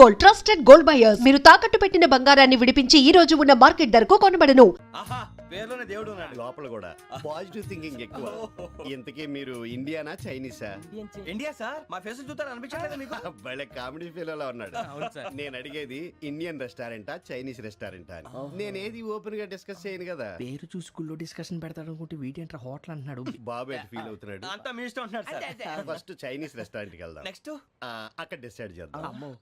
Gold trusted gold buyers. మీరు తాకట్టు పెట్టిన బంగారాన్ని విడిపించి ఈ రోజు ఉన్న మార్కెట్ ధరకు కొనబడను. పేర్లోనే దేవుడు ఉన్నాడు. లోపల కూడా పాజిటివ్ థింకింగ్ ఎక్కువ. ఇంతకీ మీరు ఇండియానా చైనీసా? ఇండియా సార్, మా ఫేస్ చూస్తారు అనిపించలేదు మీకు? భలే కామెడీ ఫీల్ లా ఉన్నాడు. నేను అడిగేది ఇండియన్ రెస్టారెంటా చైనీస్ రెస్టారెంటా అని. నేనేది ఓపెన్ గా డిస్కస్ చేయను కదా. పేరు చూసుకుల్లో డిస్కషన్ పెడతాడు అనుకుంటే వీటేంట్రా హోటల్ అంటున్నాడు. బాబు ఎట్ ఫీల్ అవుతున్నాడు. అంతా మీ ఇష్టం ఉంటున్నాడు సార్. ఫస్ట్ చైనీస్ రెస్టారెంట్ కి వెళ్దాం. నెక్స్ట్ అక్కడ డిసైడ్ చేద్దాం.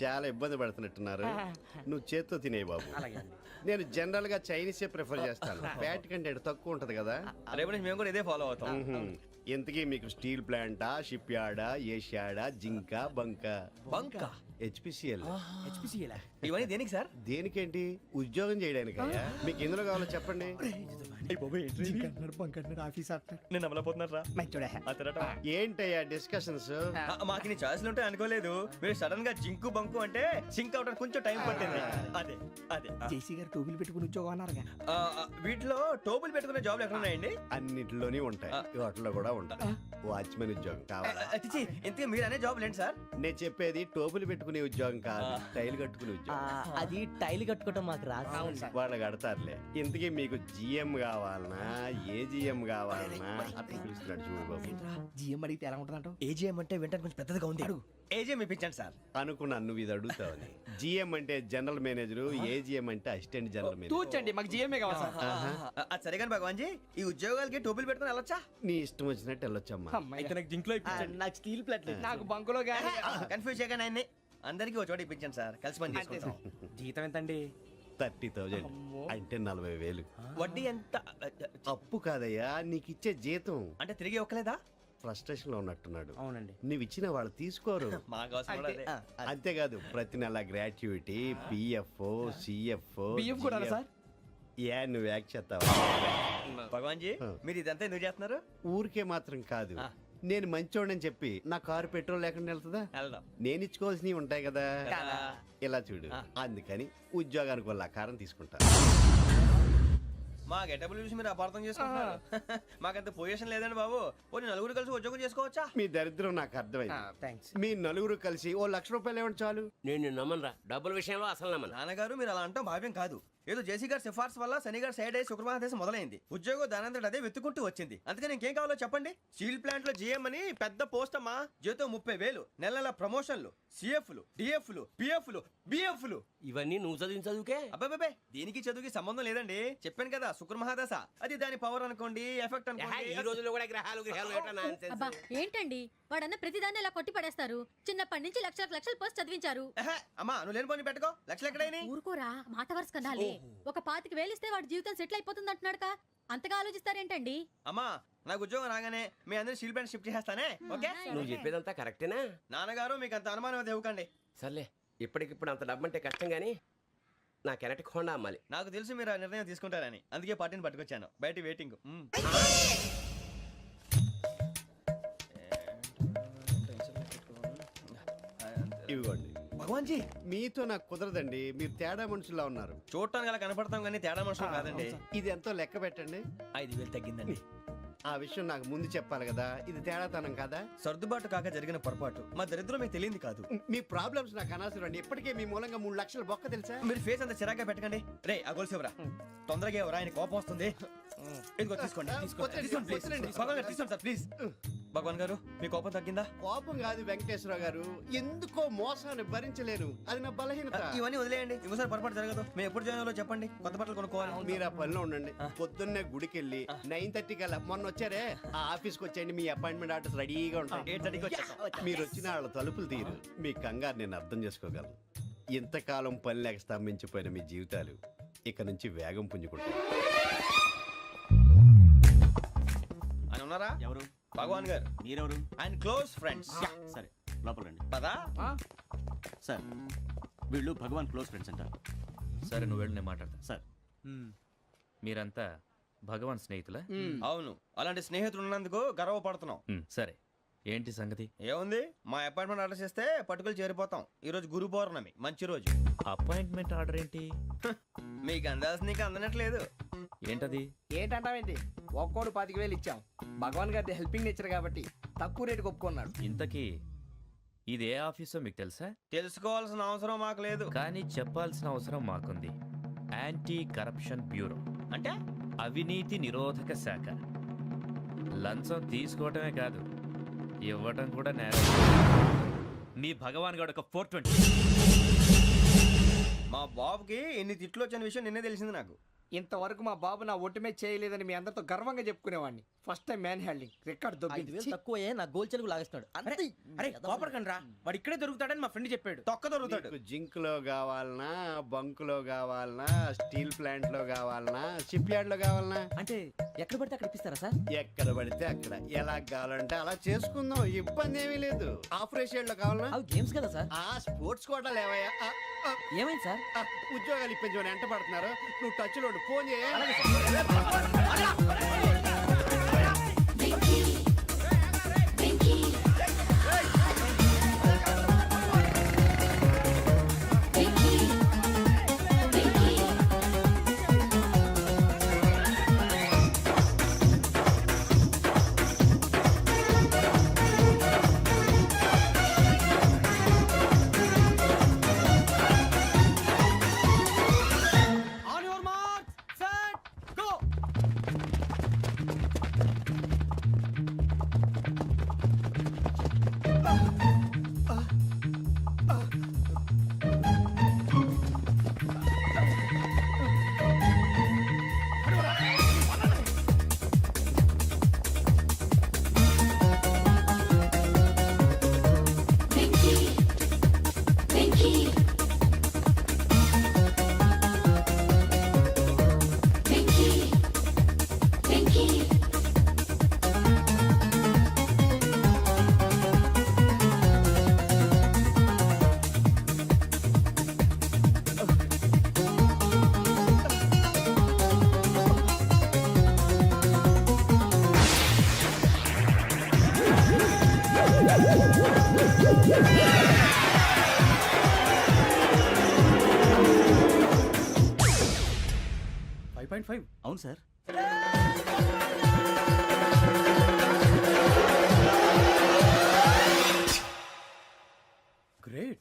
చాలా ఇబ్బంది పడుతున్నట్టున్నారు. నువ్వు చేత్తో తినే బాబు. నేను జనరల్ గా చైనీసే ప్రిఫర్ చేస్తాను. ఫ్యాట్ కంటెంట్ తక్కువ ఉంటది కదా. రేపు నుంచి మేము కూడా ఇదే ఫాలో అవుతాం. ఇంతకీ మీకు స్టీల్ ప్లాంటా, షిప్ యార్డా, ఏషియాడా, జింక, బంకా? బంకా, హెచ్పిసిఎల్. ఇవన్నీ దేనికి సార్? దేనికేంటి? ఉద్యోగం చేయడానికి. మీకు ఎందులో కావాలో చెప్పండి. నేను అమలపోతున్నారా? ఏంటయ్యా డిస్కషన్స్? మాకు నీ ఛాయిస్లు ఉంటాయి అనుకోలేదు. మీరు సడన్ గా జింకు బంకు అంటే సింక్ అవడానికి కొంచెం టైం పట్టింది. అదే అదే జేసీ గారు టోబీలు పెట్టుకుని ఉద్యోగం అన్నారుగా. వీటిలో టోపులు పెట్టుకునే జాబ్లు ఎక్కడ ఉన్నాయండి? అన్నిటిలోనే ఉంటాయి, వాటిలో కూడా ఉంటాయి. వాచ్మెన్ ఉద్యోగం కావాలా? ఇంతకీ మీరు అనే జాబ్ ఏంటి సార్? నేను చెప్పేది టోపులు పెట్టుకునే ఉద్యోగం కాదు, టైల్ కట్టుకునే ఉద్యోగం. అది టైల్ కట్టుకోవటం మాకు రాదు. వాళ్ళు కడతారులే. ఇంతకీ మీకు జిఎం కావాలనా, ఏ జిఎం కావాలనా? అట్లా పిలుస్తున్నాడు చూడు బాబు. జిఎం అడిగితే ఎలా ఉంటుందంట? ఏజీఎం అంటే వెంటనే కొంచెం పెద్దదిగా ఉంది. ఏజీఎం ఇప్పించండి సార్. అనుకున్నాను నువ్వు ఇది అడుగుతావని. జిఎం అంటే జనరల్ మేనేజర్, ఏజిఎం అంటే అసిస్టెంట్ జనరల్ మేనేజర్. తూచండి, మాకు జిఎంఏ కావాలి సార్. అది సరే కానీ భగవాన్ జీ, ఈ ఉద్యోగాలకి టోపులు పెట్టుకుని వెళ్ళొచ్చా? నీ ఇష్టం వచ్చినట్టు వెళ్ళొచ్చమ్మా. నాకు స్టీల్ ప్లేట్, నాకు బంకులో గానీ. కన్ఫ్యూజ్ చేయగానే ఆయన్ని అందరికీ ఒక చోట ఇప్పించండి సార్, కలిసి పని చేసుకుంటాం. జీతం ఎంతండి? 30,000 అంటే 40,000. వడ్డీ ఎంత? అప్పు కాదయ్యా, నీకు ఇచ్చే జీతం. అంటే తిరిగి ఒక్కలేదా? ఫ్రస్ట్రేషన్ లో ఉన్నట్టున్నాడు. అవునండి. నువ్వు ఇచ్చిన వాళ్ళు తీసుకోరు. మాకు అవసరం కూడా అదే. అంతేకాదు ప్రతి నెల గ్రాట్యుటీ, పిఎఫ్, సిఎఫ్. బియ్యం కూడా సార్? ఏ నువ్వు యాక్ట్ చేస్తావా? భగవాన్ జీ, మీరు ఇదంతా ఎందుకు చేస్తున్నారు? ఊరికే మాత్రం కాదు, నేను మంచోడని చెప్పి నా కారు పెట్రోల్ లేకుండా వెళ్తుందా? వెళ్దాం. నేను ఇచ్చుకోవాల్సినవి ఉంటాయి కదా. ఇలా చూడు, అందుకని ఉద్యోగానికి వాళ్ళ ఆకారం తీసుకుంటా. మా గెటబుల్ చూసి మీరు అపార్థం చేసుకుంటున్నారు. మాకంత పొజిషన్ లేదండి బాబు. పోనీ నలుగురు కలిసి ఉద్యోగం చేసుకోవచ్చా? మీ దరిద్రం నాకు అర్థమైంది. మీ నలుగురు కలిసి ఓ ₹1,00,000 ఇవ్వండి చాలు. నేను నమ్మనరా, డబ్బుల విషయంలో అసలు నమ్మను. నాన్నగారు మీరు అలా అంటాం భావ్యం కాదు. ఏదో జేసీ గారి సిఫార్సు వల్ల శని గారు సైడ్ అయ్యి శుక్రవారం దేశం మొదలైంది. ఉద్యోగం దానంతటి అదే వెతుకుంటూ వచ్చింది. అందుకని ఇంకేం కావాలో చెప్పండి. స్టీల్ ప్లాంట్ లో జిఎం అని పెద్ద పోస్ట్ అమ్మా. జీతం 30,000, నెల నెల ప్రమోషన్లు, సిఎఫ్లు, డిఎఫ్లు, పిఎఫ్లు, బిఎఫ్లు. ఇవన్నీ నువ్వు చదివిన చదువుకే. అబ్బాబే, దీనికి చదువుకి సంబంధం లేదండి. చెప్పాను కదా, శుక్ర మహాదశ. అది దాని పవర్ అనుకోండి, ఎఫెక్ట్ అనుకోండి. ఈ రోజుల్లో కూడా గ్రహాలు అబ్బా ఏంటండి వాడన్న ప్రతిదాన్ని ఇలా కొట్టి పడేస్తారు. చిన్నప్పటి నుంచి లక్షల పోస్ట్ చదివించారు. అమ్మా నువ్వు లేని పోనీ పెట్టుకో. లక్షలు ఎక్కడైనా ఊరుకోరా, మాట వరుస కదాలే. ఒక 25,000 ఇస్తే వాడి జీవితం సెటిల్ అయిపోతుంది అంటున్నాడుగా. అంతగా ఆలోచిస్తారేంటండి? అమ్మా నాకు ఉద్యోగం రాగానే మీ అందరూ స్టీల్ ప్లాంట్ షిఫ్ట్ చేస్తానే. ఓకే, నువ్వు చెప్పేదంతా కరెక్టేనా? నాన్నగారు మీకు అంత అనుమానం అయితే ఇవ్వకండి. సర్లే, ఇప్పటికిప్పుడు అంత డబ్బు అంటే కష్టం గానీ నా కెనటిక్ హోండా అమ్మాలి. నాకు తెలుసు మీరు ఆ నిర్ణయం తీసుకుంటారని, అందుకే పార్టీని పట్టుకొచ్చాను. బయట వెయిటింగ్. ఇవ్వండి. భగవాన్ జీ, మీతో నాకు కుదరదండి. మీరు తేడా మనుషుల్లా ఉన్నారు. చూడటానికి అలా కనపడతాం కానీ తేడా మనుషులు కాదండి. ఇది ఎంతో లెక్క పెట్టండి. 5,000 తగ్గిందండి. ఆ విషయం నాకు ముందు చెప్పాలి కదా. ఇది తేడాతనం కదా. సర్దుబాటు కాక జరిగిన పొరపాటు. మా దరిద్రం మీకు తెలియంది కాదు. మీ ప్రాబ్లమ్స్ నాకు అనవసరం అండి. ఇప్పటికే మీ మూలంగా 3 లక్షల బొక్క తెలుసా. మీరు ఫేస్ అంత చిరాగ్గా పెట్టకండి. రే ఆ గొలుసేవరా, తొందరగా ఎవరా, ఆయన కోపం వస్తుంది. ఇదిగో తీసుకోండి. తీసుకోండి సార్ ప్లీజ్. భగవాన్ గారు మీ కోపం తగ్గిందా? కోపం కాదు వెంకటేశ్వరరావు గారు, ఎందుకో మోసాన్ని భరించలేను. అది నా బలహీనత. ఇవన్నీ వదిలేయండి, ఇంకోసారి పొరపాటు జరగదు. మేము ఎప్పుడు జాయిన్ అవ్వాలో చెప్పండి, కొత్త బట్టలు కొనుక్కోవాలి. మీరు ఆ పనిలో ఉండండి. పొద్దున్నే గుడికి వెళ్ళి 9:30 కల్లా, మొన్న వచ్చారే ఆ ఆఫీస్కి వచ్చేయండి. మీ అపాయింట్మెంట్ ఆర్డర్స్ రెడీగా ఉంటాయి. 8:30కి వచ్చేస్తాం. మీరు వచ్చిన వాళ్ళ తలుపులు తీరు. మీ కంగారు నేను అర్థం చేసుకోగలను. ఇంతకాలం పని లేక స్తంభించిపోయిన మీ జీవితాలు ఇక నుంచి వేగం పుంజుకుంటాయి. ఆయన ఉన్నారా? ఎవరు? భగవాన్ గారు. మీరెవరు? ఆయన క్లోజ్ ఫ్రెండ్స్. సరే లోపల రండి. పదా సార్, వీళ్ళు భగవాన్ క్లోజ్ ఫ్రెండ్స్ అంటారు. సరే నువ్వు వెళ్ళి నేను మాట్లాడతా. సార్, మీరంతా భగవాన్ స్నేహితులా? అవును, అలాంటి స్నేహితులు ఉన్నందుకు గర్వపడుతున్నాం. సరే, ఏంటి సంగతి? ఏముంది, మా అపాయింట్మెంట్ ఆర్డర్ చేస్తే పట్టుకులు చేరిపోతాం. ఈ రోజు గురు పౌర్ణమి, మంచి రోజు. అపాయింట్మెంట్ ఆర్డర్ ఏంటి? మీకు అందాల్సి నీకు అందనట్లేదు. ఏంటది? ఏంటంటావేంటి? ఒక్కోడు 25,000 ఇచ్చాం. భగవాన్ గారి హెల్పింగ్ నేచర్ కాబట్టి తక్కువ రేటుకి ఒప్పుకున్నాడు. ఇంతకీ ఇది ఏ ఆఫీసో మీకు తెలుసా? తెలుసుకోవాల్సిన అవసరం మాకు లేదు. కానీ చెప్పాల్సిన అవసరం మాకుంది. యాంటీ కరప్షన్ బ్యూరో, అంటే అవినీతి నిరోధక శాఖ. లంచం తీసుకోవటమే కాదు, ఇవ్వటం కూడా నేరం. మీ భగవాన్ గారు ఒక 420. మా బాబుకి ఎన్ని తిట్లు వచ్చిన విషయం నిన్నే తెలిసింది నాకు. ఇంతవరకు మా బాబు నా ఒట్టుమే చేయలేదని మీ అందరితో గర్వంగా చెప్పుకునేవాడిని. ఫస్ట్ టైం మ్యాన్ హ్యాండింగ్ రికార్డ్ దొబ్బింది. తక్కువే నా గోల్ చెలుగు లాగేస్తున్నాడు. అరే కోపడకండి రా, వాడు ఇక్కడే దొరుకుతాడని మా ఫ్రెండ్ చెప్పాడు. తొక్క దొరుకుతాడు. మీకు జింక్ లో కావాలనా, బంక్ లో కావాలనా, స్టీల్ ప్లాంట్ లో కావాలనా, షిప్ యార్డ్ లో కావాలనా? అంటే ఎక్కడ పడితే అక్కడ ఇప్పిస్తారా సార్? ఎక్కడ పడితే అక్కడ, ఎలా కావాలంటే అలా చేసుకుందాం, ఇబ్బంది ఏమీ లేదు. ఆపరేషన్ లో కావాలనా? అవి గేమ్స్ కదా సార్. ఆ స్పోర్ట్స్ కోటా లేవయ్యా. ఏమైంది సార్? ఉద్యోగాలు ఇప్పించమని ఎంట పడుతున్నారు. నువ్వు టచ్ లో ఫోన్ చేయ. On your mark set go. అవును సార్. గ్రేట్.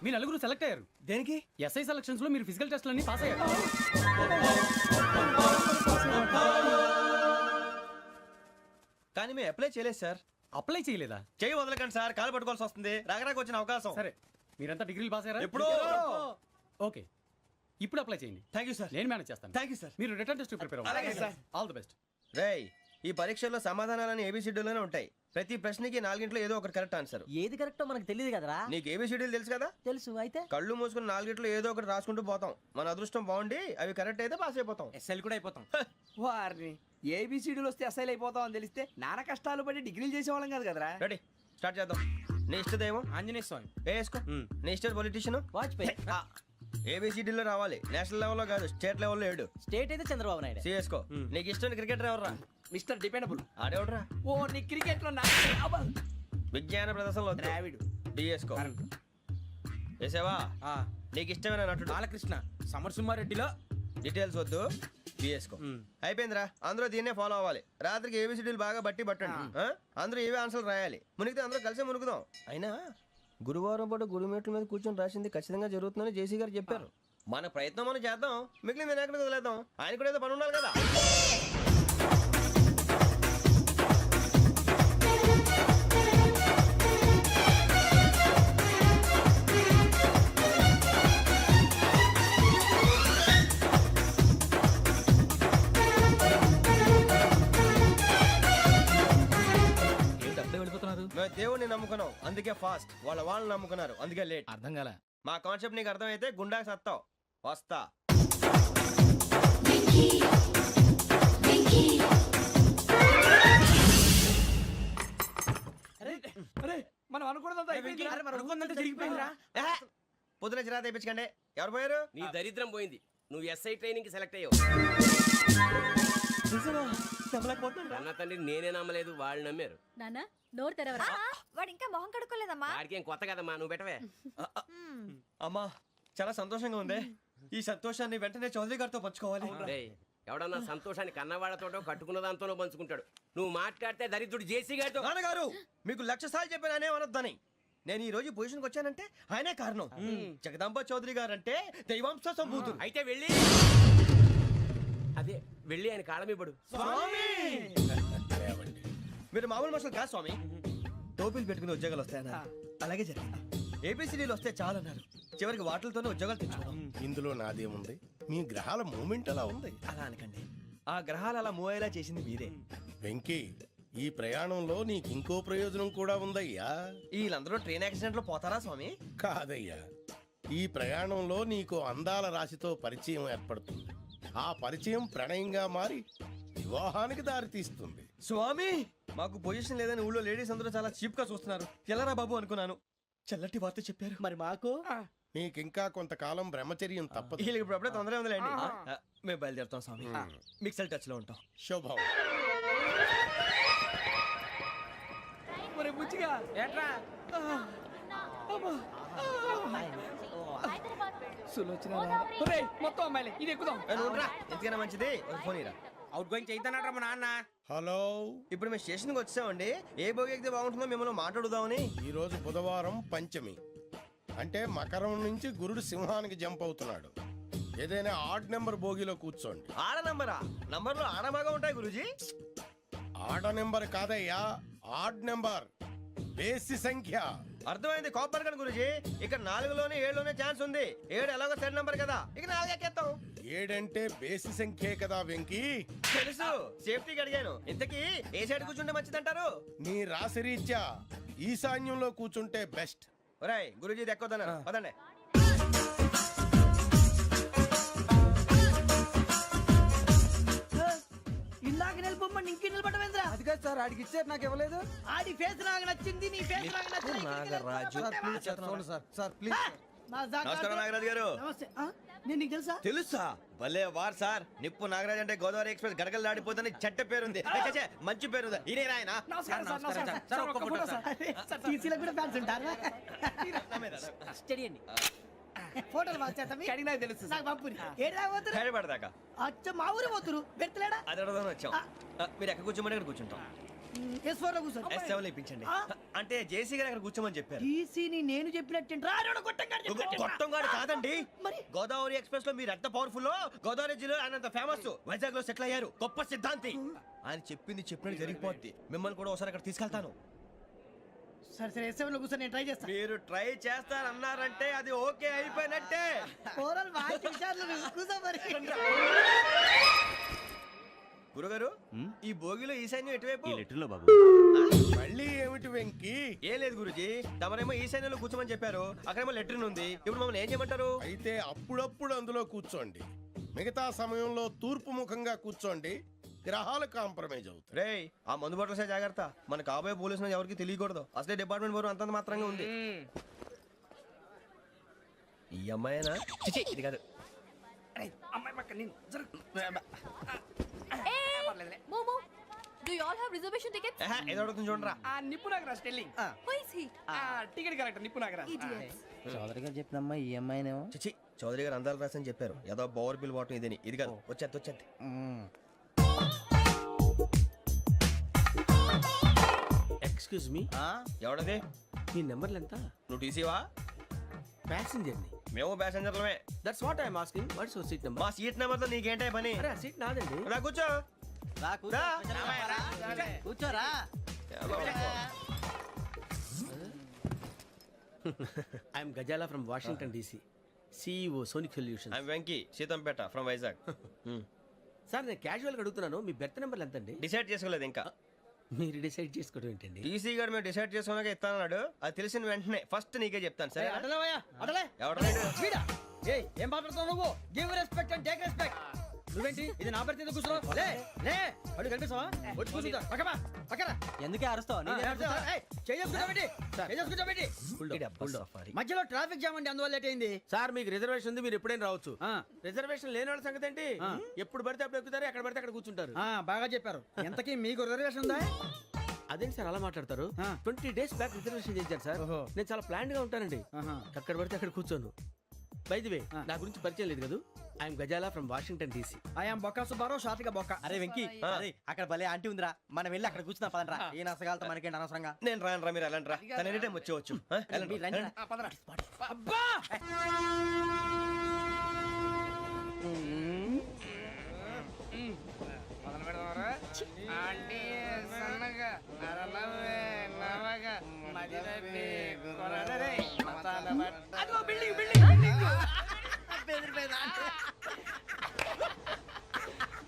మీ నలుగురు సెలెక్ట్ అయ్యారు. దేనికి? ఎస్ఐ సెలక్షన్స్ లో మీరు ఫిజికల్ టెస్ట్ అన్ని పాస్ అయ్యారు. కానీ మేము అప్లై చేయలేదు సార్. అప్లై చేయలేదా? చేయి వదలకండి సార్, కాలు పట్టుకోవాల్సి వస్తుంది. రాగరాకు వచ్చిన అవకాశం. సరే, మీరంతా డిగ్రీలు పాస్ అయ్యారా? ఎప్పుడో. ఓకే, ఇప్పుడు అప్లై చేయండి. Thank you sir. నేను మేనేజ్ చేస్తాను. Thank you sir. మీరు రిటర్న్ టెస్ట్ ప్రిపేర్ అలాగే అవ్వండి. సార్. All the best. రేయ్, ఈ పరీక్షల్లో సమాధానాలని ఏబిసిడ్యూల్లోనే ఉంటాయి. ప్రతి ప్రశ్నకి 4 ఏదో ఒకటి కరెక్ట్ ఆన్సర్. ఏది కరెక్టో మనకు తెలియదు కదరా. నీకు ఏబిసిడ్యూల్ తెలుసు కదా? తెలుసు. అయితే కళ్ళు మూసుకుని 4 ఏదో ఒకటి రాసుకుంటూ పోతాం. మన అదృష్టం బాగుండి అవి కరెక్ట్ అయితే పాస్ అయిపోతాం. ఎస్ఎల్ కూడా అయిపోతాం. వారిని ఏబిసిడీలు వస్తే ఎస్ఐలు అయిపోతాం అని తెలిస్తే నాన్న కష్టాలు పడి డిగ్రీలు చేసేవాళ్ళం కాదు కదరా. రెడీ, స్టార్ట్ చేద్దాం. నీ ఇష్టదేమో ఆంజనేయ స్వామి. వేసుకో. నీ ఇష్ట పొలిటీషియన్ వాజ్పేయి. ఏబిసిడీలో రావాలి. నేషనల్ లెవెల్లో కాదు, స్టేట్ లెవెల్లో 7. స్టేట్ అయితే చంద్రబాబు నాయుడు. సిఎస్కో. నీకు ఇష్టం క్రికెటర్ ఎవర్రా? Mister dependable. ఆడేవడరా? ఓ నీ క్రికెట్ లో విజ్ఞాన ప్రదర్శనలో ద్రావిడు. డిఎస్కో. వేసావా? నీకు ఇష్టమైన నటుడు? బాలకృష్ణ. సమర్సింహారెడ్డిలో డీటెయిల్స్ వద్దు, బిఎస్కో. అయిపోయిందిరా, అందరూ దీన్నే ఫాలో అవ్వాలి. రాత్రికి ఏబిసిడీలు బాగా బట్టి పట్టండి. అందరూ ఏవే ఆన్సర్లు రాయాలి. మునిగితే అందరూ కలిసి మునుగుదాం. అయినా గురువారం పాటు గురుమేట్ల మీద కూర్చొని రాసింది ఖచ్చితంగా జరుగుతుందని జేసీ గారు చెప్పారు. మన ప్రయత్నం మనం చేద్దాం, మిగిలింది నేను ఎక్కడికి వదిలేద్దాం. ఆయన కూడా ఏదో పని ఉండాలి కదా. మేము దేవుడిని నమ్ముకున్నాం, అందుకే ఫాస్ట్. వాళ్ళని నమ్ముకున్నారు, అందుకే లేట్. అర్థం కాల. మా కాన్సెప్ట్ నీకు అర్థమైతే గుండా సత్తావు. వస్తా. మనం అనుకున్నదంతా జరిగిపోయిందిరా. పొద్దున చిరా తెప్పించకండి. ఎవరు పోయారు? నీ దరిద్రం పోయింది. నువ్వు ఎస్ఐ ట్రైనింగ్ సెలెక్ట్ అయ్యావు. అన్న తండ్రి నేనే నమ్మలేదు, వాళ్ళు నమ్మారు. నాన్న నోరు తెరవరా. వాడు ఇంకా మొహం కడుక్కోలేదమ్మా. వాడికి ఏం కొత్త కదమ్మా, నువ్వు పెట్టవే. అమ్మా చాలా సంతోషంగా ఉంది. ఈ సంతోషాన్ని వెంటనే చౌదరి గారితో పంచుకోవాలి. డేయ్, ఎవడన్నా సంతోషాన్ని కన్నవాళ్లతోటో కట్టుకున్న దాంతోనో పంచుకుంటాడు. నువ్వు మాట్లాడితే దరిద్రుడు జేసీ గారితో. నాన్నగారు మీకు 1,00,000 సార్లు చెప్పాననే అనొద్దని. నేను ఈ రోజు పొజిషన్కి వచ్చానంటే ఆయనే కారణం. జగదాంబ చౌదరి గారు అంటే దైవాంశ సంభూతుడు. అయితే వెళ్ళి అదే వెళ్ళి ఆయన కాళ్ళమివ్వడు. స్వామి మీరు మామూలు మనుషులు కాదు స్వామి. టోపీలు పెట్టుకుని ఉద్యోగాలు వస్తాయన్నా అలాగే జరిగింది. ఏబిసిడీలు వస్తే చాలన్నారు. చివరికి వాటిలతోనే ఉద్యోగాలు తెచ్చుకున్నాం. ఇందులో నాదేముంది? మీ గ్రహాల మూమెంట్ అలా ఉంది. అలా అనకండి, ఆ గ్రహాలు అలా మూవ్ అయ్యేలా చేసింది మీరే. వెంకీ, ఈ ప్రయాణంలో నీకు ఇంకో ప్రయోజనం కూడా ఉందయ్యా. వీళ్ళందరూ ట్రైన్ యాక్సిడెంట్ లో పోతారా స్వామి? కాదయ్యా, ఈ ప్రయాణంలో నీకు అందాల రాశితో పరిచయం ఏర్పడుతుంది. ఆ పరిచయం ప్రణయంగా మారి వివాహానికి దారితీస్తుంది. స్వామి మాకు పొజిషన్ లేదని ఊళ్ళో లేడీస్ అందరూ చాలా చీప్ గా చూస్తున్నారు. ఎలారా బాబు అనుకున్నాను. చల్లటి వార్త చెప్పారు. మరి మాకు నీకింకా కొంతకాలం బ్రహ్మచర్యం తప్పదు. వీళ్ళకి ఇప్పుడు అప్పుడే తొందరగా ఉందిలేండి. మేము బయలుదేరుతాం స్వామి. మిక్సెల్ టచ్ లో ఉంటాం. శుభం. ఒరే బుచ్చిగా ఏట్రా సులోచన మొత్తం అమ్మాయిలే ఇది ఎక్కుదాం. ఎందుకైనా మంచిది ఫోన్ ఇరా. అవుట్ గోయింగ్ చేద్దానట్రా మా నాన్న. హలో, ఇప్పుడు మేము స్టేషన్కి వచ్చామండి. ఏ బోగి ఎక్కితే బాగుంటుందో మిమ్మల్ని మాట్లాడుదామని. ఈరోజు బుధవారం పంచమి, అంటే మకరం నుంచి గురుడు సింహానికి జంప్ అవుతున్నాడు. ఏదైనా ఆడ్ నెంబర్ బోగిలో కూర్చోండి. ఆడ నంబరా? నంబర్లో ఆడ బాగా ఉంటాయి గురూజీ. ఆడ నెంబర్ కాదయ్యా, ఆడ్ నెంబర్, బేసి సంఖ్య. అర్థమైంది. కాపర్ కన్ గురూజీ. ఇక్కడ 4లోనే 7లోనే ఛాన్స్ ఉంది. 7 ఎలాగో సెడ్ నంబర్ కదా, ఇక 4 ఎక్కేస్తాం. 7 అంటే బేసి సంఖ్యే కదా వెంకీ. తెలుసు, సేఫ్టీకి అడిగాను. ఇంతకీ ఏ సైడ్ కూర్చుంటే మంచిదంటారు? నీ రాశి రీత్యా ఈశాన్యంలో కూర్చుంటే బెస్ట్. ఒరేయ్ గురూజీ దెక్కొద్దన్నారు పదండి. ఇందాక నిలబొమ్మని ఇంకే నిలబడమేంద్రా? అది కాదు సార్, ఆడికి ఇచ్చారు నాకు ఇవ్వలేదు. ఆడి ఫేస్ నాకు నచ్చింది, నీ ఫేస్ నాకు నచ్చింది. నాగరాజు. Sir please. నమస్కారం నాగరాజు గారు. నమస్తే. నేను నీకు తెలుసా? తెలుసా? భలే వార్ సార్. నిప్పు నాగరాజ్ అంటే గోదావరి ఎక్స్ప్రెస్ గడగలు దాడిపోతుంది చెట్ట పేరుంది. ఛే, మంచి పేరుంది. ఇదే ఆయన. నమస్కారం సార్, నమస్కారం సార్. ఒక్క ఫోటో సార్. టీసీలో కూడా ఫ్యాన్స్ ఉంటారా? స్టడీ అండి. ఫోటోలు బాగా చేస్తాం. కడిగినా తెలుసు నాకు పంపుని. ఏడా పోతురు? హైదరాబాద్ అచ్చ మా ఊరు పోతురు. పెడతలేడా? అది అడగదామని వచ్చాం. మీరు ఎక్కడ కూర్చోమని అక్కడ కూర్చుంటాం. S4 లో కూర్చో. S7 ఇప్పించండి. అంటే జేసీ గారు అక్కడ కూర్చోమని చెప్పారు. టీసీని నేను చెప్పినట్టు గొట్టంగాడు కాదండి. మరి గోదావరి ఎక్స్ప్రెస్ లో మీరు ఎంత పవర్ఫుల్. గోదావరి జిల్లా ఆయన ఫేమస్. వైజాగ్ లో సెటిల్ అయ్యారు. గొప్ప సిద్ధాంతి. ఆయన చెప్పింది చెప్పినట్టు జరిగిపోద్ది. మిమ్మల్ని కూడా ఒకసారి అక్కడ తీసుకెళ్తాను. సరే సరే S7 లో కూర్చో, నేను ట్రై చేస్తాను. మీరు ట్రై చేస్తారన్నారంటే అది ఓకే అయిపోయినట్టే. ఓవరాల్ బాగా చూశారు. కూర్చో మరి. గురుగారు, ఈ భోగిలో ఈశాన్యం ఎటువైపు? ఈ లెటర్లో బాబు. మళ్ళీ ఏమిటి వెంకీ? ఏం లేదు గురుజీ. తమరేమో ఈశాన్యంలో కూర్చోమని చెప్పారు. అక్కడేమో లెటర్ ఉంది. ఇప్పుడు మమ్మల్ని ఏం చేయమంటారు? అయితే అప్పుడప్పుడు అందులో కూర్చోండి. మిగతా సమయంలో తూర్పు ముఖంగా కూర్చోండి. గ్రహాలు కాంప్రమైజ్ అవుతాయి. రేయ్, ఆ మందు బట్టలసే జాగ్రత్త. మన కాబోయే పోలీసులు ఎవరికి తెలియకూడదు. అసలే డిపార్ట్మెంట్ బోరు అంతంత మాత్రంగా ఉంది. ఈ అమ్మాయినా? చిచి, ఇది కాదు. అమ్మాయి పక్క నేను Momo, do you all have reservation tickets? ఏదో అడుగుతుంది చూడరా. ఆ నిప్పు Nagaraj telling. Who is he? ఆ టికెట్ కరెక్ట్ నిప్పు నాగరాజ్. Idiots. చౌదరి గారు చెప్పినమ్మా ఈ అమ్మాయినేమో. చిచి, చౌదరి గారు అందాలు రాసని చెప్పారు. ఏదో బోర్ బిల్ వాటం ఇదని. ఇది కాదు. వచ్చేది. Excuse me, ఎవడది? మీ నెంబర్లు ఎంత? నువ్వు టీసీవా? ప్యాసింజర్ ని. మేము ప్యాసెంజర్లమే. That's what I'm asking. What's your seat number? మా సీట్ నెంబర్ తో నీకేంటే పని? అరే ఆ సీట్ నాదండి. రా కూర్చో. రా. కూర్చోరా. I'm Gazala from Washington DC, CEO Sonic Solution. I'm Venky, Seethampeta from Vizag. Sir నేను క్యాజువల్గా అడుగుతున్నాను, మీ బెర్త్ నెంబర్లు ఎంత అండి? డిసైడ్ చేసుకోలేదు ఇంకా. మీరు డిసైడ్ చేసుకోవడం ఏంటండి? టీసీ గారు మేము డిసైడ్ చేసుకున్నాక ఇస్తానన్నాడు. అది తెలిసిన వెంటనే ఫస్ట్ నీకే చెప్తాను. సరే ఎవడ ఏం మాట్లాడుతున్నావు నువ్వు? Give respect and take respect. నువ్వేంటి ఇది నా పరిస్థితి కూర్చున్నావు? లే లే, అడుగు కనిపిస్తావా? వచ్చి కూర్చుంటా. పక్కన ఎందుకే అరుస్తావు? మధ్యలో ట్రాఫిక్ జామ్ అండి, అందువల్ల లేట్ అయింది. సార్ మీకు రిజర్వేషన్ ఉంది, మీరు ఎప్పుడైనా రావచ్చు. రిజర్వేషన్ లేని వాళ్ళ సంగతి ఏంటి? ఎప్పుడు పడితే అప్పుడు ఎక్కుతారు, ఎక్కడ పడితే అక్కడ కూర్చుంటారు. బాగా చెప్పారు. ఎంతకీ మీకు రిజర్వేషన్ ఉందా? అదేంటి సార్ అలా మాట్లాడతారు? 20 days బ్యాక్ రిజర్వేషన్ చేశారు సార్. నేను చాలా ప్లాన్డ్ గా ఉంటానండి. అక్కడ పడితే అక్కడ కూర్చోను. బై ది వే నా గురించి పరిచయం లేదు కదా. I'm Gazala from Washington DC. I'm బొక్క సుబ్బారావు షాతిక బొక్క. అరే వెంకీ అరే అక్కడ భలే ఆంటీ ఉందిరా, మనం వెళ్ళి అక్కడ కూర్చున్నా పదంరా. ఏ నసగాలతో మనకేంటి అనవసరంగా. నేను రాను రా, మీరు వెళ్ళండి రా. తన ఎనీ టైం వచ్చేవచ్చు. వెళ్ళండి, మీరు రండి రా. వెళ్ళండి. అబ్బా అదిగో బిల్డింగ్ బిల్డింగ్.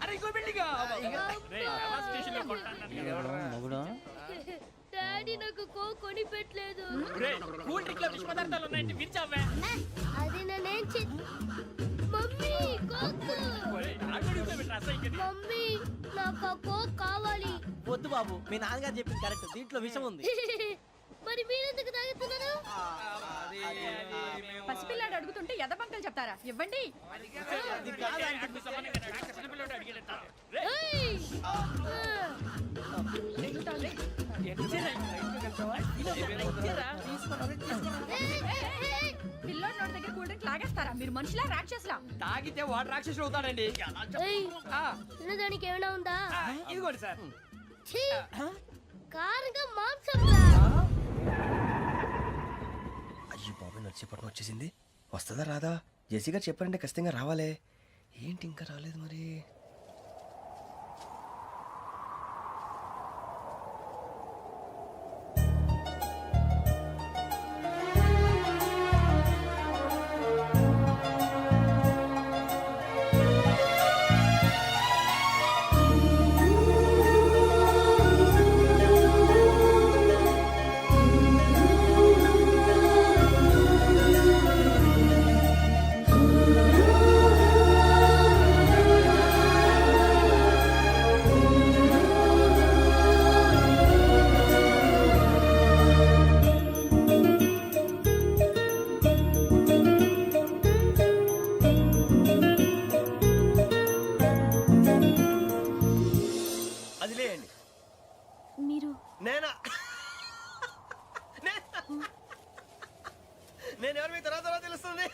అరే ఇంకో బిల్డింగ్. డాడీ నాకు కోక్ కొని పెట్టలేదు. కూల్ డ్రింక్ లో విష పదార్థాలు ఉన్నాయంటే విరిచావే. అది నేనేం మమ్మీ కోక్. మమ్మీ నాకు ఆ కోక్ కావాలి. వద్దు బాబు, మీ నాన్నగారు చెప్పింది కరెక్ట్, దీంట్లో విషయం ఉంది. మరి మీరెందుకు తాగుతున్నారు? పసిపిల్లాడు అడుగుతుంటే ఎదబంకలు చెప్తారా? ఇవ్వండి. ఏయ్! పిల్లోడి నోటి దగ్గర కూల్ డ్రింక్ లాగేస్తారా? మీరు మనుషులా రాక్షసులా? తాగితే వాడు రాక్షసుడు అవుతాడండి. ఏయ్! తినడానికి ఏమైనా ఉందా? ఇదిగోండి సార్. ఛీ! కారంగా మాంసం రా. అయ్యో బాబాయ్, నడిచిపట్నం వచ్చేసింది. వస్తుందా రాదా? జేసీ గారు చెప్పారంటే ఖచ్చితంగా రావాలే. ఏంటి ఇంకా రాలేదు మరి? అది లేయండి. మీరు నేనా? నేను ఎవరు మీ తర్వాత తెలుస్తుంది.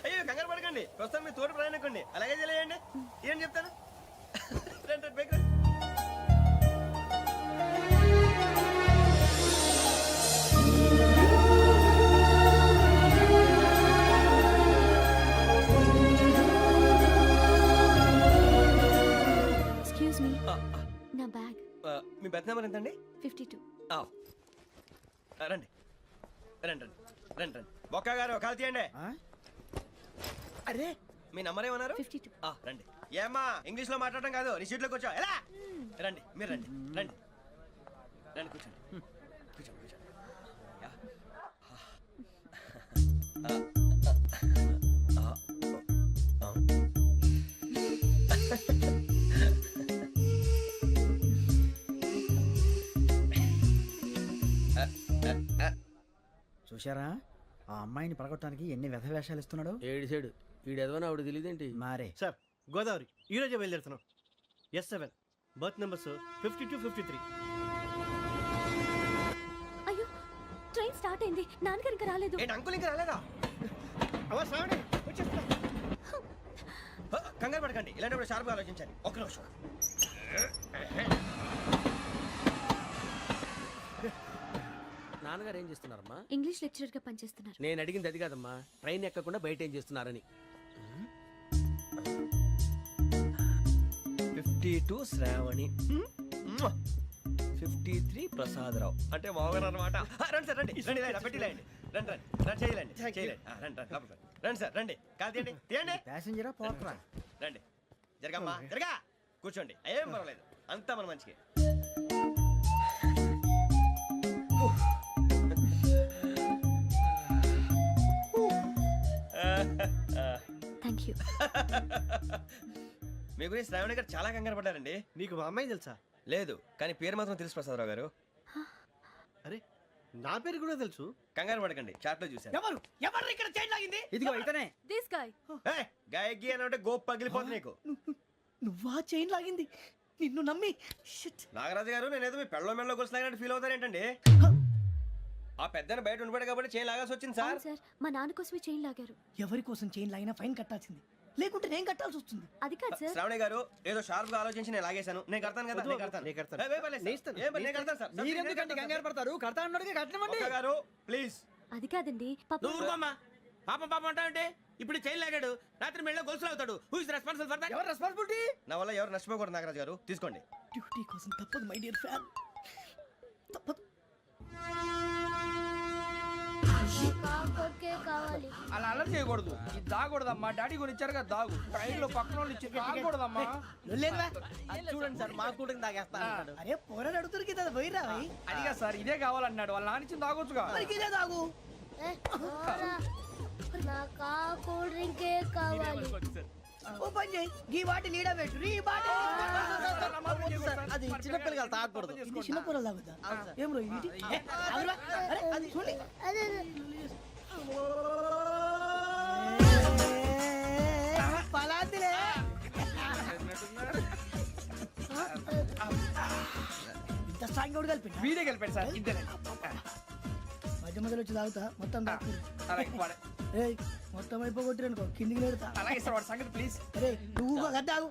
అయ్యో కంగారు పడకండి, ప్రస్తుతం మీ తోటి ప్రయాణకండి. అలాగే తెలియండి. ఏం చెప్తాను. రండి, రండి, పైకి రండి. ఎక్స్క్యూజ్ మీ, నా బ్యాగ్. మీ బెత్ నెంబర్ ఎంతండి? 52. రండి రండి రండి రండి రండి. బొక్క గారు కాల్ తీయండి. అరే మీ నంబర్ ఏమన్నారు? 52. రండి. ఏమ్మా ఇంగ్లీష్ లో మాట్లాడడం కాదు, నీ సీట్లోకి వచ్చా. ఎలా రండి, మీరు రండి రండి రండి, కూర్చోండి కూర్చోండి కూర్చోండి. యా. చూశారా ఆ అమ్మాయిని పడగొట్టడానికి ఎన్ని వ్యధ వేషాలు ఇస్తున్నాడు. ఏడు సైడు ఈడు ఎదవని ఆవిడ తెలియదేంటి. మారే సార్ గోదావరి ఈరోజే బయలుదేరుతున్నాం. S7 berth numbers 52, 53. అయ్యో, ట్రైన్ స్టార్ట్ అయింది. నాన్నగారు ఇంకా రాలేదు. ఏంటి అంకుల్ ఇంకా రాలేదా? కంగారు పడకండి, ఇలాంటప్పుడు షార్ప్గా ఆలోచించండి. ఒక్క నిమిషం. నాన్నగారు ఏం చేస్తున్నారమ్మా? ఇంగ్లీష్ లెక్చరర్ గా పనిచేస్తున్నారు. నేను అడిగింది అది కాదమ్మా, ట్రైన్ ఎక్కకుండా బయట ఏం చేస్తున్నారని. 52 శ్రావణి, 53 ప్రసాదరావు అంటే మామగారు అనమాట. రండి సార్, రండి రండి, ఇలా పెట్టి లేండి. రండి రండి రండి, చేయలేండి చేయలేండి. రండి రండి లోపలికి రండి. రండి సార్, రండి కాదు తీయండి తీయండి. ప్యాసింజరా పోట్రా. రండి, జరగమ్మా జరగా, కూర్చోండి. ఏం పర్వాలేదు, అంతా మన మంచికి. Thank you. మీ గురించి శ్రావణి గారు చాలా కంగారు పడ్డారండి. నీకు మా అమ్మాయి తెలుసా? లేదు, కానీ పేరు మాత్రం తెలుసు ప్రసాదరావు గారు. అరే నా పేరు కూడా తెలుసు. కంగారు పడకండి, చాట్ లో చూశాను. ఎవరు ఎవరు ఇక్కడ చైన్ లాగింది? ఇదిగో ఇతనే. This guy. గాయకి అని అంటే గోప్ పగిలిపోతుంది నీకు. నువ్వా చైన్ లాగింది? నిన్ను నమ్మి. నాగరాజు గారు, నేనేదో మీ పెళ్ళ మెళ్ళ గురిసిలాగినట్టు ఫీల్ అవుతారేంటండి? ఆ పెద్దని బయట ఉండిపోయాడు కాబట్టి చైన్ లాగాల్సి వచ్చింది సార్. సార్ మా నాన్న కోసమే చైన్ లాగారు. ఎవరి కోసం చైన్ లాగినా ఫైన్ కట్టాల్సింది, లేకుంటే నేను కట్టాల్సి వస్తుంది. అది కాదు సార్. శ్రావణి గారు ఏదో షార్ప్ గా ఆలోచించి నేను లాగేశాను. నేను కడతాను కదా, నేను కడతాను. ఏ, ఏ పర్లేదు సార్. ఏ పర్లేదు, నేను కడతాను సార్. మీరెందుకంటే కంగారు పడతారు? కడతా అన్నాడుగా కట్టమండి. ఒక్క గారు ప్లీజ్. అది కాదండి పాప. నువ్వు ఊరుకోమ్మా. పాపం పాపం అంటావంటే ఇప్పుడు చైన్ లాగాడు, రాత్రి మెళ్ళ గొలుసులు అవుతాడు. Who is responsible for that? ఎవరు రెస్పాన్సిబిలిటీ? నా వల్ల ఎవరు నష్టపోకూడదు నాగరాజు గారు, తీసుకోండి. డ్యూటీ కోసం తప్పదు మై డియర్ ఫ్యాన్, తప్పదు. అలా అల్లరి చేయకూడదు. ఇది దాగకూడదమ్మా. డాడీ కొని ఇచ్చారు కదా దాగు. ట్రైన్ లో పక్కన వాళ్ళు ఇచ్చి దాగకూడదమ్మా. చూడండి సార్, మా కూడా తాగేస్తా. అరే పోరాడు అడుగుతారు కదా, పోయిరా అదిగా సార్, ఇదే కావాలన్నాడు. వాళ్ళ నాన్న ఇచ్చింది తాగొచ్చుగా. ఇదే తాగు. ఓ పని చేయి, ఈ బాటిల్ లీడ పెట్టు. ఈ బాటిల్ అది చిన్నపిల్లలు తాగకూడదు. ఇది చిన్నపిల్లలు తాగుతా. ఏం రో ఇది? అరే అది చూడండి. పలాతిలే. ఇంత స్ట్రాంగ్ కూడా కలిపి వీడే గెలిపాడు సార్. ఇంతేనే. మధ్య మధ్యలో వచ్చి తాగుతా, మొత్తం తాగుతుంది. అలాగే వాడు. ఏయ్ మొత్తం అయిపోగొట్టిరనుకో కిందికి నేడుతా. అలాగే సార్, వాడి సంగతి ప్లీజ్. అరే నువ్వు గద్దాగు.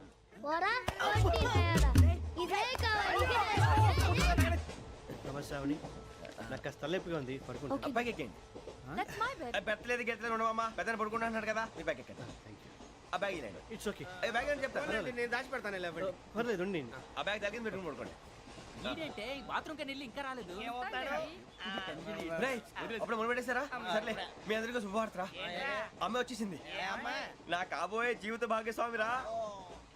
నమస్కారం, నాకు కాస్త తలెప్పిగా ఉంది, పడుకుంటా. అబ్బాయికి ఎక్కండి. పెట్టలేదు గెట్టలేదు ఉండవమ్మా. పెద్దని పడుకుంటున్నాడు కదా, మీ బ్యాగ్ ఎక్కండి. ఆ బ్యాగ్ ఇలాండి. ఇట్స్ ఓకే, ఏ బ్యాగ్ అని చెప్తాను. నేను దాచి పెడతాను. పర్లేదు ఉండి. ఆ బ్యాగ్ తగ్గింది పెట్టుకుని పడుకోండి. రేయ్, అప్పుడు మొదలు పెట్టేశారా? సర్లే, మీ అందరికీ శుభవార్తరా. అమ్మ వచ్చేసింది. నా కాబోయే జీవిత భాగ్యస్వామిరా.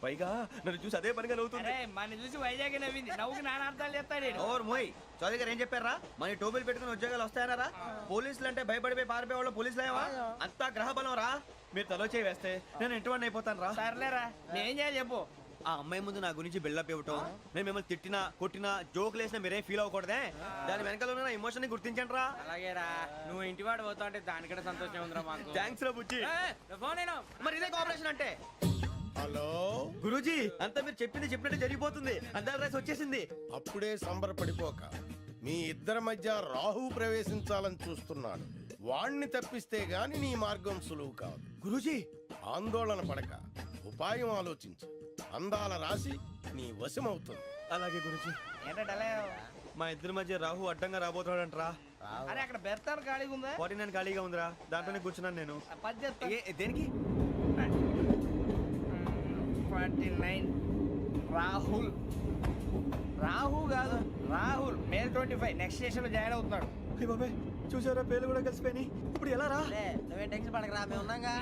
పైగా నన్ను చూసి అదే పనిగా నవ్వుతుంది. మన చూసి వైజాగ్ నవ్వింది. నవ్వుకి నాన్న అర్థాలు చెప్తాడు. ఓర్ మోయ్, చౌదరి గారు ఏం చెప్పారా? మన టోబీలు పెట్టుకుని ఉద్యోగాలు వస్తాయనరా? పోలీసులు అంటే భయపడిపోయి పారిపోయే వాళ్ళు పోలీసులు అయ్యవా? అంతా గ్రహ బలం రా. మీరు తలో చేయి వేస్తే నేను ఇంటివాడిని అయిపోతాను రా. సర్లేరా, నేనేం చేయాలి చెప్పు. ఆ అమ్మాయి ముందు నా గురించి బిల్డప్ ఇవ్వటం, నేను మిమ్మల్ని తిట్టినా కొట్టినా జోకులు వేసినా మీరేం ఫీల్ అవ్వకూడదే. దాని వెనకాల ఉన్న నా ఎమోషన్ ని గుర్తించండి రా. అలాగేరా, నువ్వు ఇంటి వాడు పోతా అంటే దానికంటే సంతోషం ఉందిరా మాకు. థ్యాంక్స్ రా బుజ్జి. ఫోన్ అయినా మరి ఇదే కోఆపరేషన్ అంటే. హలో గురూజీ, అంతా మీరు చెప్పింది చెప్పినట్టు జరిగిపోతుంది. అందాల రైస్ వచ్చేసింది. అప్పుడే సంబరపడిపోక. మీ ఇద్దరి మధ్య రాహు ప్రవేశించాలని చూస్తున్నాడు. వాణ్ణి తప్పిస్తే గాని నీ మార్గం సులువు కాదు. గురూజీ, ఆందోళన పడక, ఉపాయం ఆలోచించు. అందాల రాశి నీ వశమవుతుంది. అలాగే గురూజీ. ఏంటంటే మా ఇద్దరి మధ్య రాహు అడ్డంగా రాబోతున్నాడంట్రా. అరే అక్కడ బెర్తాను ఖాళీగా ఉందా? 49 ఖాళీగా ఉందిరా, దాంట్లోనే కూర్చున్నాను నేను. పది చెప్తా. దేనికి? 49 రాహుల్. రాహు కాదు, రాహుల్. మే 25 నెక్స్ట్ స్టేషన్ లో జాయిన్ అవుతున్నాడు. అయ్య బాబాయ్, చూసారా పేర్లు కూడా కలిసిపోయినాయి. ఇప్పుడు ఎలా రా? నువ్వే టెన్షన్ పడకరా, మేము ఉన్నాగా.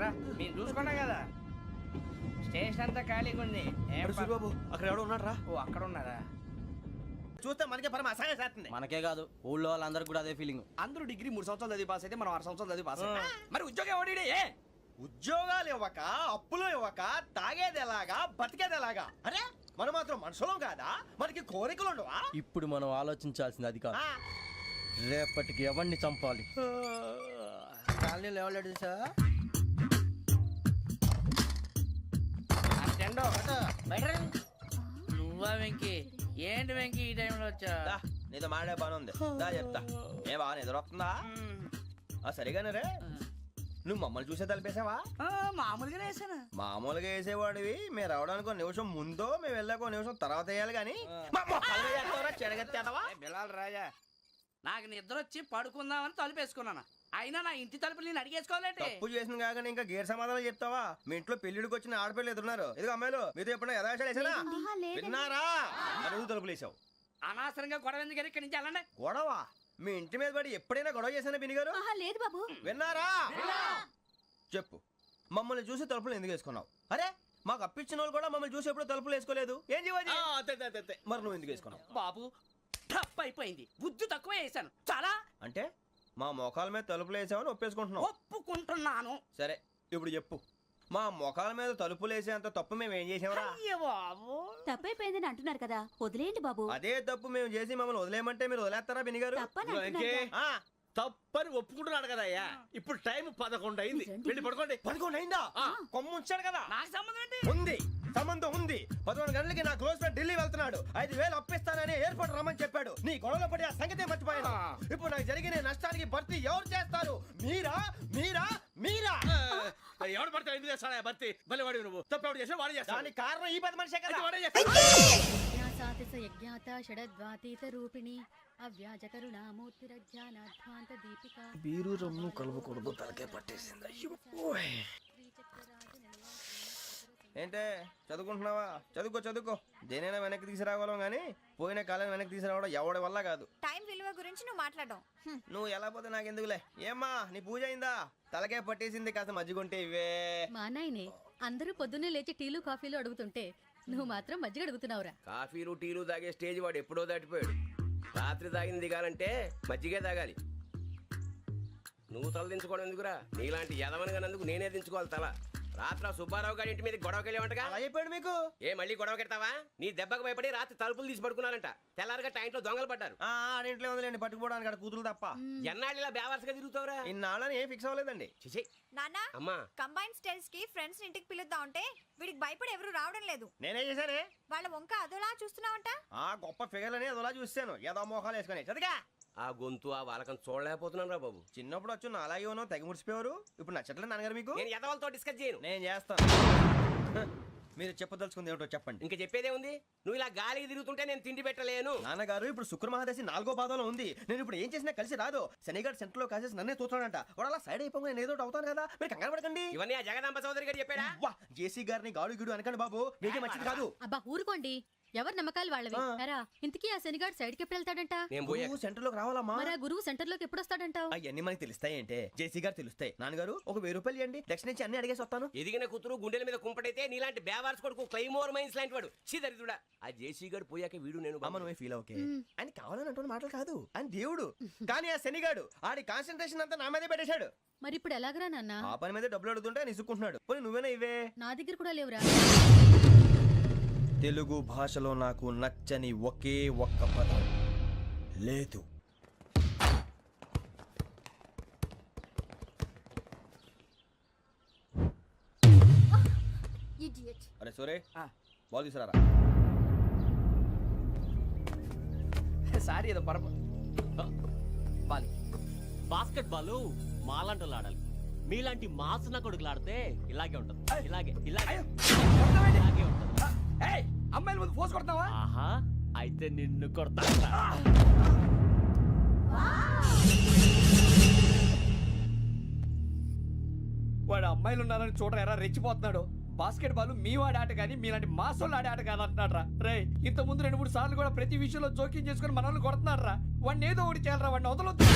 రా, మీరు చూసుకున్నా కదా స్టేషన్ అంతా ఖాళీగా ఉంది. ఏం అరే సూరిబాబు, అక్కడ ఎవడో ఉన్నాడు రా. ఓ అక్కడ ఉన్నారా? చూస్తే మనకే పరమ అసహాయం చేస్తుంది. మనకే కాదు, ఊళ్ళో వాళ్ళందరూ కూడా అదే ఫీలింగ్. అందరూ డిగ్రీ 3 సంవత్సరాలు చదివి పాస్ అయితే మనం 6 సంవత్సరాలు చదివి పాస్ అయ్యాం. మరి ఉద్యోగం ఎవడి? ఉద్యోగాలు ఇవ్వక, అప్పులు ఇవ్వక, తాగేది ఎలాగా, బతికేది ఎలాగా? అరే మనం మాత్రం మనుషులం కాదా? మనకి కోరికలు ఉండవా? ఇప్పుడు మనం ఆలోచించాల్సింది అది కాదు, రేపటికి ఎవరిని చంపాలి. కాలనీలో ఎవరు సార్? నువ్వా వెంకీ? ఏంటి వెంకీ ఈ టైంలో వచ్చా? నీతో మాడే పని ఉంది, దా చెప్తా. ఏ బాగా నిద్రొస్తుందా? సరిగానే రే. నువ్వు మమ్మల్ని చూసే తలిపేసావా? మామూలుగానే వేసాను. మామూలుగా వేసేవాడివి. మేము రావడానికి ఒక నిమిషం ముందో మేము వెళ్ళాక ఒక నిమిషం తర్వాత వేయాలి కానీ బిలాల్ రాజా, నాకు నిద్ర వచ్చి పడుకుందామని తలుపేసుకున్నాను. అయినా నా ఇంటి తలుపులు నేను అడిగేసుకోవాలంటే తప్పు చేసిన కాక ఇంకా గేర్ సమాధానం చెప్తావా? మీ ఇంట్లో పెళ్లిడికి వచ్చిన ఆడపిల్లలు ఎదురున్నారు. ఇదిగో అమ్మాయిలు, మీతో ఎప్పుడైనా యథాశాలు వేసానా? విన్నారా? అడుగు తలుపులు వేసావు. అనవసరంగా గొడవ ఎందుకు ఇక్కడి నుంచి వెళ్ళండి. గొడవ? మీ ఇంటి మీద పడి ఎప్పుడైనా గొడవ చేశానా బిని గారు? లేదు బాబు. విన్నారా? చెప్పు, మమ్మల్ని చూసి తలుపులు ఎందుకు వేసుకున్నావు? అరే మాకు అప్పించిన వాళ్ళు కూడా మమ్మల్ని చూసి ఎప్పుడు తలుపులు వేసుకోలేదు. ఏం చేయాలి? మరి నువ్వు ఎందుకు వేసుకున్నావు? బాబు టప్ అయిపోయింది, బుద్ధి తక్కువ వేసాను చాలా. అంటే మా మోకాల మీద తలుపులు వేసామని ఒప్పేసుకుంటున్నావు? ఒప్పుకుంటున్నాను. సరే ఇప్పుడు చెప్పు, మా మొఖాల మీద తలుపులు వేసేంత తప్పు మేము ఏం చేసామరా? బాబు తప్పైపోయిందని అంటున్నారు కదా, వదిలేయండి బాబు. అదే తప్పు మేము చేసి మమ్మల్ని వదిలేయమంటే మీరు వదిలేస్తారా బిని గారు? తప్పని ఒప్పుకుంటున్నాడు కదా అయ్యా. ఇప్పుడు టైం 11 అయింది, వెళ్ళి పడుకోండి. 11 అయిందా? కొమ్ము ఉంచాడు కదా. నాకు సంబంధం ఏంటి? ఉంది. సంబంధం ఉంది. 11 గంటలకి నా క్లోజ్ ఫ్రెండ్ ఢిల్లీ వెళ్తున్నాడు. 5,000 అప్పిస్తానని ఎయిర్పోర్ట్ రమ్మని చెప్పాడు. నీ గొడవలో పడి ఆ సంగతే మర్చిపోయాను. ఇప్పుడు నాకు జరిగిన నష్టానికి భర్తీ ఎవరు చేస్తారు? మీరా మీరా మీరా? ఎవడు పడతాడు ఎందుకు చేస్తాడా భర్తీ? మళ్ళీ వాడి నువ్వు తప్పు చేసా వాడే చేస్తాను. దానికి కారణం ఈ 10 మనిషే కదా. వాడే చేస్తాడు. జ్ఞాసాతిశ యజ్ఞాత షడద్వాతీత రూపిణి అవ్యాజ కరుణామూర్తిరజ్ఞానాధ్వాంత దీపిక బీరు రమ్ము కలుపుకూడదు, తలకే పట్టేసింది. ఏంటే చదువుకుంటున్నావా? చదువుకో చదువుకో. దేనైనా వెనక్కి తీసుకురావాలం కానీ పోయిన కాలం వెనక్కి తీసుకురావడం ఎవడి వల్ల కాదు. టైం విలువ గురించి నువ్వు మాట్లాడడం నువ్వు ఎలా పోతే నాకెందుకులే. ఏమ్మా నీ పూజ అయిందా? తలకే పట్టేసింది, కాస్త మజ్జిగుంటే ఇవే. మా నాయనే అందరూ పొద్దున్నే లేచి టీలు కాఫీలు అడుగుతుంటే నువ్వు మాత్రం మజ్జిగ అడుగుతున్నావురా. కాఫీలు టీలు తాగే స్టేజ్ వాడు ఎప్పుడో దాటిపోయాడు. రాత్రి తాగింది దిగాలంటే మజ్జిగే తాగాలి. నువ్వు తల దించుకోవడం ఎందుకురా? నీలాంటి యదవనగానందుకు నేనే దించుకోవాలి తల. రాత్రి సుబ్బారావు గారి ఇంటి మీద గొడవకి వెళ్ళామంటగా. అలా చెప్పాడు మీకు? ఏ మళ్ళీ గొడవ కెడతావా? నీ దెబ్బకు భయపడి రాత్రి తలుపులు తీసి పడుకున్నారంట. తెల్లారగా టైంట్లో దొంగలు పడ్డారు. ఆడింట్లో ఉందిలేండి, పట్టుకుపోవడానికి అక్కడ కూతురు తప్ప. ఎన్నాళ్ళు ఇలా బేవర్స్గా తిరుగుతావురా? ఇన్నాళ్ళని ఏం ఫిక్స్ అవ్వలేదండి. చిచి నాన్న అమ్మా, కంబైన్ స్టైల్స్ కి ఫ్రెండ్స్ ఇంటికి పిలుద్దాం అంటే వీడికి భయపడి ఎవరు రావడం లేదు. నేనే చేశానే. వాళ్ళ వంక అదోలా చూస్తున్నావంట. ఆ గొప్ప ఫిగర్లని అదోలా చూస్తాను, ఏదో మోహాలు వేసుకొని. చదిగా ఆ గొంతు ఆ వాలకం చూడలేకపోతున్నాను రా బాబు. చిన్నప్పుడు వచ్చి నా అలాగే ఉన్నావు, తెగ ముడిచిపోయారు. ఇప్పుడు నచ్చట్లేదు నాన్నగారు మీకు? నేను యదవలతో డిస్కస్ చేయను. నేను చేస్తాను. మీరు చెప్పదలుచుకుంది ఏమిటో చెప్పండి. ఇంకా చెప్పేదే ఉంది. నువ్వు ఇలా గాలికి తిరుగుతుంటే నేను తిండి పెట్టలేను. నాన్నగారు ఇప్పుడు శుక్ర మహాదశి 4వ పాదంలో ఉంది. నేను ఇప్పుడు ఏం చేసినా కలిసి రాదు. శనిగారు సెంటర్ లో కాసేసి నన్నే చూస్తున్నాడంట. వాడు అలా సైడ్ అయిపోయి నేను ఏదో ఒకటి అవుతాను కదా. మీరు కంగారు పడకండి. ఇవన్నీ ఆ జగదాంబ చౌదరి గారు చెప్పాడా? వా జేసీ గారిని గాడు గిడు అనకండి బాబు, మీకే మంచిది కాదు. అబ్బా ఊరుకోండి, ఎవరి నమ్మకాలు వాళ్ళవి. ఎరా ఇంతకీ ఆ శనిగాడు సైడ్ కి ఎప్పుడు వెళ్తాడంట? నేను పోయా. సెంటర్ లోకి రావాలమ్మా. మరి ఆ గురువు సెంటర్ లోకి ఎప్పుడు వస్తాడంటావు? అవన్నీ మనకి తెలుస్తాయి అంటే జేసీ గారు తెలుస్తాయి. నాన్నగారు ఒక 1000 రూపాయలు ఇవ్వండి, దక్షిణ నుంచి అన్ని అడిగేసి వస్తాను. ఎదిగిన కూతురు గుండెల మీద కుంపటైతే నీలాంటి బేవార్స్ కొడుకు క్లైమోర్ మైన్స్ లాంటి వాడు చీదరిదుడా. ఆ జేసీ గారు పోయాక వీడు నేను అమ్మ నువ్వే ఫీల్ ఓకే. ఆయన కావాలని అంటున్న మాటలు కాదు, ఆయన దేవుడు. కానీ ఆ శనిగాడు ఆడి కాన్సన్ట్రేషన్ అంతా నా మీదే పెట్టేశాడు. మరి ఇప్పుడు ఎలాగరా నాన్న? ఆ పని మీద డబ్బులు అడుగుతుంటే నిసుక్కుంటున్నాడు. పోనీ నువ్వేనా ఇవే? నా దగ్గర కూడా లేవురా. తెలుగు భాషలో నాకు నచ్చని ఒకే ఒక్క పదం లేదు. అరే సోరే బాల్ తీసుకురారా. సారీ ఏదో బాస్కెట్ బాల్ మాలాంటి వాళ్ళు ఆడాలి. మీలాంటి మాసన కొడుకులు ఆడితే ఇలాగే ఉంటది. ఇలాగే ఇలాగే ఇలాగే ఉంటది. అమ్మాయిల ముందు ఫోర్స్ కొడతావా? ఆహా, అయితే నిన్ను కొడతా. వాడు అమ్మాయిలు ఉన్నారని చూడరా ఎలా రెచ్చిపోతున్నాడు. బాస్కెట్ బాల్ మీ వాడి ఆట కానీ మీలాంటి మాసోళ్ళు ఆడే ఆట కాదు అంటున్నాడు రా. రే ఇంత ముందు 2-3 సార్లు కూడా ప్రతి విషయంలో జోక్యం చేసుకుని మనల్ని కొడుతున్నాడు రా. వాడిని ఏదో ఒకటి చేయాలరా, వాడిని వదలొద్దు.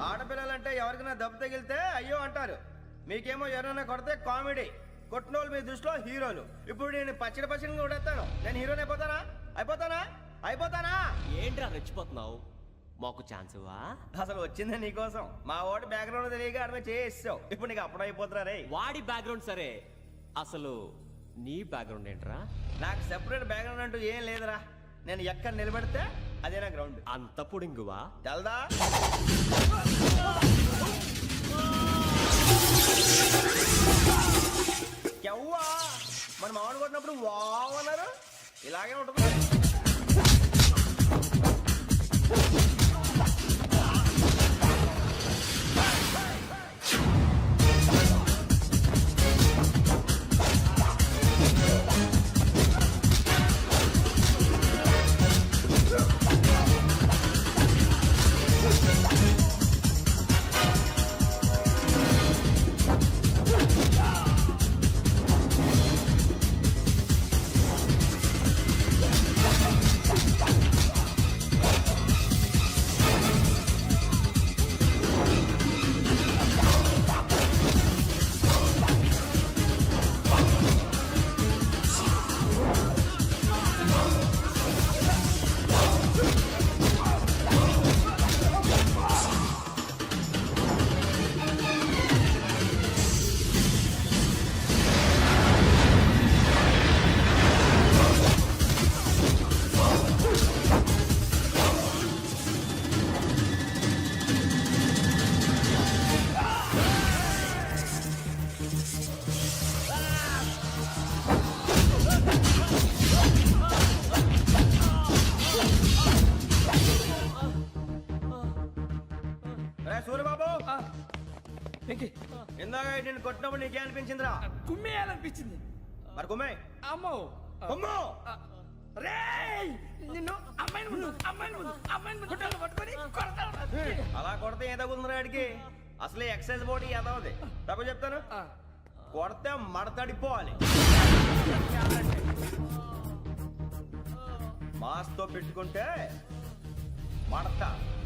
ఆడపిల్లలంటే ఎవరికైనా దెబ్బ తగిలితే అయ్యో అంటారు. మీకేమో ఎవరైనా కొడితే కామెడీ. కొట్టిన వాళ్ళు మీ దృష్టిలో హీరోలు. ఇప్పుడు నేను పచ్చడి పచ్చడిగా కొడేస్తాను. నేను హీరోని అయిపోతానా? అయిపోతానా? అయిపోతానా? ఏంట్రా రెచ్చిపోతున్నావు? మాకు ఛాన్స్ ఇవ్వా? అసలు వచ్చింది నీకోసం. మా ఓటు బ్యాక్గ్రౌండ్ తెలియక ఆడమే చేసావు. ఇప్పుడు నీకు అప్పుడు అయిపోతున్నా రే. వాడి బ్యాక్గ్రౌండ్ సరే, అసలు నీ బ్యాక్గ్రౌండ్ ఏంట్రా? నాకు సెపరేట్ బ్యాక్గ్రౌండ్ అంటూ ఏం లేదురా. నేను ఎక్కడ నిలబెడితే అదే నా గ్రౌండ్. అంత పొడింగువా? తెల్దా? ఎవ్వా మన మామిడి కొట్టినప్పుడు వావ్ అన్నారు. ఇలాగే ఉంటుంది. నేను కొట్టినప్పుడు నీకే అనిపించిందిరా? కుమ్మేయాలనిపించింది. మరి కుమ్మే. అమ్మో కుమ్ము. రేయ్ నిన్ను అమ్మాయిని ముందు గుడ్డలు పట్టుకొని కొడతాను. అలా కొడితే ఏం తగ్గుతుందిరా ఆడికి? అసలే ఎక్సైజ్ బాడీ ఏదవది. తప్పు చెప్తాను, కొడితే మడతడిపోవాలి. మాస్తో పెట్టుకుంటే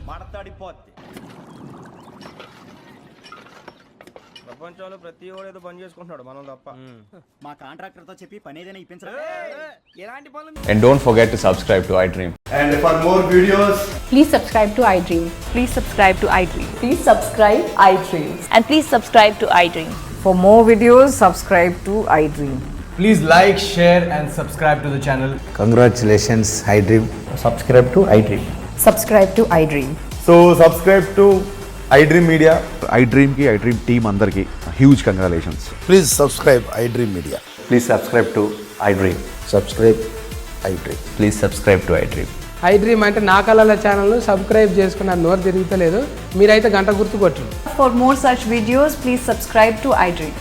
మడతడిపోద్ది. ప్రపంచంలో ప్రతి వాడు ఏదో పని చేసుకుంటున్నాడు, మనం తప్ప. మా కాంట్రాక్టర్ తో చెప్పి పని ఏదైనా ఇప్పించరా? ఎలాంటి పనులు? And don't forget to subscribe to iDream. And for more videos, Please subscribe to iDream. Please subscribe to iDream. Please subscribe iDream. And please subscribe to iDream. For more videos, subscribe to iDream. Please like, share and subscribe to the channel. congratulations, iDream. Subscribe to iDream. Subscribe to iDream. So subscribe to iDream Media. iDream ki iDream team andarki huge congratulations. Please subscribe iDream media. Please subscribe to iDream. Subscribe iDream. Please subscribe to iDream. iDream అంటే నా కళల channel subscribe చేసుకున్న నోరు తిరుగుతలేదు. మీరైతే గంట గుర్తు కొట్టండి. For more such videos, please subscribe to iDream.